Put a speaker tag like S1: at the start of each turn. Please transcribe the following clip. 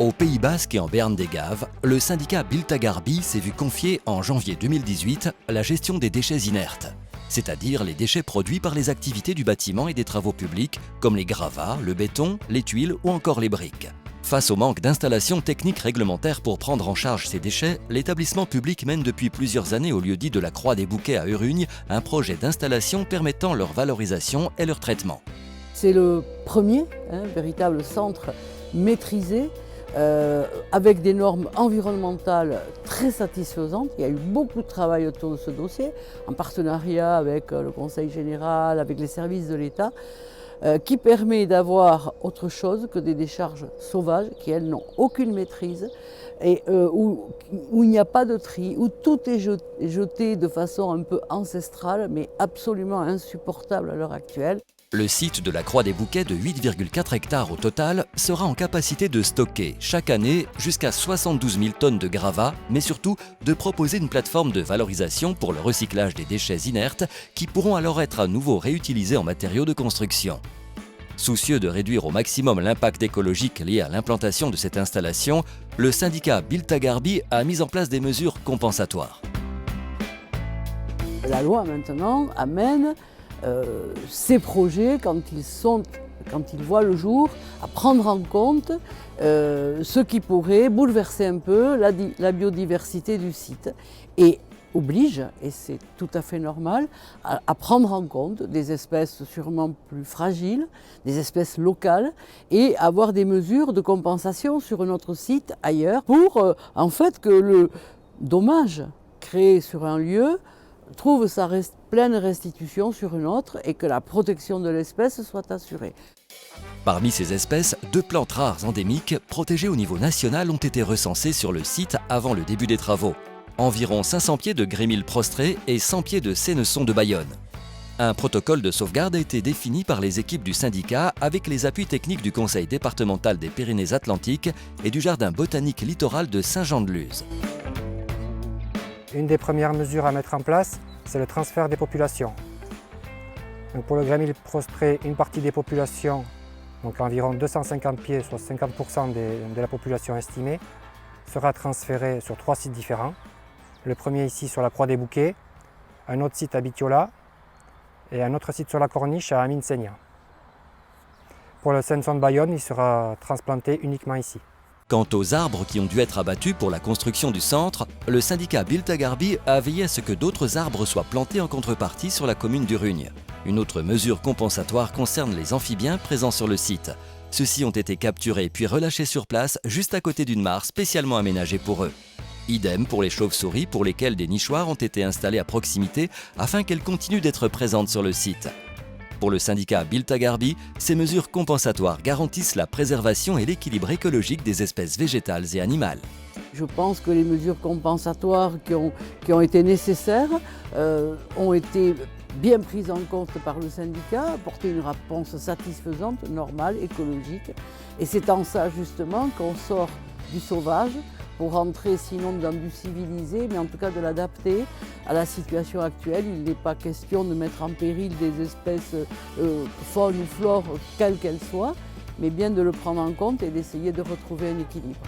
S1: Au Pays Basque et en Béarn-des-Gaves, le syndicat Biltagarbi s'est vu confier en janvier 2018 la gestion des déchets inertes, c'est-à-dire les déchets produits par les activités du bâtiment et des travaux publics comme les gravats, le béton, les tuiles ou encore les briques. Face au manque d'installations techniques réglementaires pour prendre en charge ces déchets, l'établissement public mène depuis plusieurs années au lieu-dit de la Croix des Bouquets à Urrugne un projet d'installation permettant leur valorisation et leur traitement.
S2: C'est le premier véritable centre maîtrisé avec des normes environnementales très satisfaisantes. Il y a eu beaucoup de travail autour de ce dossier, en partenariat avec le Conseil général, avec les services de l'État, qui permet d'avoir autre chose que des décharges sauvages qui, elles, n'ont aucune maîtrise et où il n'y a pas de tri, où tout est jeté de façon un peu ancestrale, mais absolument insupportable à l'heure actuelle.
S1: Le site de la Croix des Bouquets de 8,4 hectares au total sera en capacité de stocker chaque année jusqu'à 72 000 tonnes de gravats, mais surtout de proposer une plateforme de valorisation pour le recyclage des déchets inertes qui pourront alors être à nouveau réutilisés en matériaux de construction. Soucieux de réduire au maximum l'impact écologique lié à l'implantation de cette installation, le syndicat Biltagarbi a mis en place des mesures compensatoires.
S2: La loi maintenant amène ces projets, quand ils voient le jour, à prendre en compte ce qui pourrait bouleverser un peu la biodiversité du site et oblige, et c'est tout à fait normal, à prendre en compte des espèces sûrement plus fragiles, des espèces locales, et avoir des mesures de compensation sur un autre site ailleurs pour en fait que le dommage créé sur un lieu trouve sa pleine restitution sur une autre et que la protection de l'espèce soit assurée.
S1: Parmi ces espèces, 2 plantes rares endémiques protégées au niveau national ont été recensées sur le site avant le début des travaux. Environ 500 pieds de grémille prostrée et 100 pieds de sénesson de Bayonne. Un protocole de sauvegarde a été défini par les équipes du syndicat avec les appuis techniques du Conseil départemental des Pyrénées-Atlantiques et du Jardin botanique littoral de Saint-Jean-de-Luz.
S3: Une des premières mesures à mettre en place, c'est le transfert des populations. Donc pour le grémille prostré, une partie des populations, donc environ 250 pieds, soit 50% de la population estimée, sera transférée sur 3 sites différents. Le premier ici sur la Croix des Bouquets, un autre site à Bitiola et un autre site sur la Corniche à Amine-Seignan. Pour le sénesson de Bayonne, il sera transplanté uniquement ici.
S1: Quant aux arbres qui ont dû être abattus pour la construction du centre, le syndicat Biltagarbi a veillé à ce que d'autres arbres soient plantés en contrepartie sur la commune d'Urrugne. Une autre mesure compensatoire concerne les amphibiens présents sur le site. Ceux-ci ont été capturés puis relâchés sur place, juste à côté d'une mare spécialement aménagée pour eux. Idem pour les chauves-souris pour lesquelles des nichoirs ont été installés à proximité afin qu'elles continuent d'être présentes sur le site. Pour le syndicat Biltagarbi, ces mesures compensatoires garantissent la préservation et l'équilibre écologique des espèces végétales et animales.
S2: Je pense que les mesures compensatoires qui ont été nécessaires ont été bien prises en compte par le syndicat, apporter une réponse satisfaisante, normale, écologique. Et c'est en ça justement qu'on sort du sauvage pour rentrer sinon dans du civilisé, mais en tout cas de l'adapter à la situation actuelle. Il n'est pas question de mettre en péril des espèces faune ou flore, quelles qu'elles soient, mais bien de le prendre en compte et d'essayer de retrouver un équilibre.